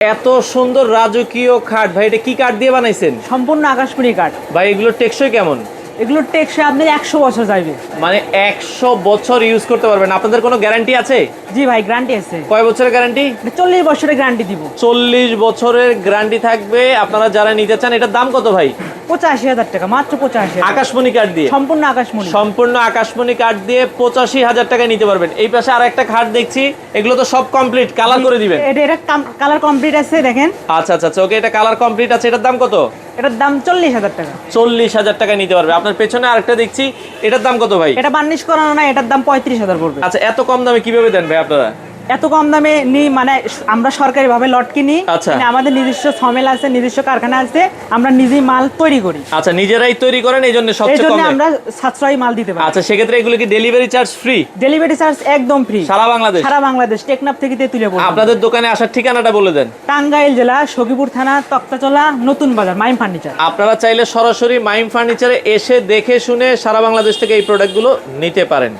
এত সুন্দর রাজকীয় খাট ভাই, এটা কি কাঠ দিয়ে বানাইছেন? সম্পূর্ণ আকাশমণি কাঠ। ভাই এগুলো টেকসই কেমন? এগুলো টেকসই আপনি 100 বছর যাইবে। মানে 100 বছর ইউজ করতে পারবেন। আপনাদের কোনো গ্যারান্টি আছে? জি ভাই, গ্যারান্টি আছে। কয় বছরের গ্যারান্টি? 40 বছরের গ্যারান্টি দিব। 40 বছরের গ্যারান্টি থাকবে। আপনারা যারা নিতে চান, এটার দাম কত ভাই? 85,000 টাকা, মাত্র 85,000। আকাশমণি কাঠ দিয়ে, সম্পূর্ণ আকাশমণি। সম্পূর্ণ আকাশমণি কাঠ দিয়ে 85,000 টাকায় নিতে পারবেন। এই পাশে আর একটা খাট দেখছি, এগুলো তো সব কমপ্লিট, কালার করে দিবেন? এটা কালার কমপ্লিট আছে, দেখেন। আচ্ছা আচ্ছা আচ্ছা, ওকে, এটা কালার কমপ্লিট আছে। এটার দাম কত? এটার দাম 40,000 টাকা। 40,000 টাকায় নিতে পারবে। আপনার পেছনে আরেকটা দেখছি, এটার দাম কত ভাই? এটা বার্নিশ করানো না, এটার দাম 35,000 পড়বে। আচ্ছা, এত কম দামে কিভাবে দেন ভাই আপনারা? এত কম দামে নিই মানে আমরা সরকারি ভাবে লট কিনি। আচ্ছা। মানে আমাদের নিজস্ব সমেল আছে, নিজস্ব কারখানা আছে, আমরা নিজেই মাল তৈরি করি। আচ্ছা, নিজেরাই তৈরি করেন, এই জন্য এই সবচেয়ে জন্য কম আমরা সাশ্রয়ী মাল দিতে পারি। আচ্ছা, সেক্ষেত্রে এগুলো কি delivery charge free? Delivery charge একদম ফ্রি, সারা বাংলাদেশ? সারা বাংলাদেশ, টেকনাফ থেকে তেতুলিয়া পর্যন্ত। আপনাদের দোকানে আসার ঠিকানাটা বলে দেন। টাঙ্গাইল জেলা সখীপুর থানা, তক্তাচলা, নতুন বাজার, মাইম ফার্নিচার। আপনারা চাইলে সরাসরি মাইম ফার্নিচারে এসে দেখে শুনে সারা বাংলাদেশ থেকে এই প্রোডাক্টগুলো নিতে পারেন।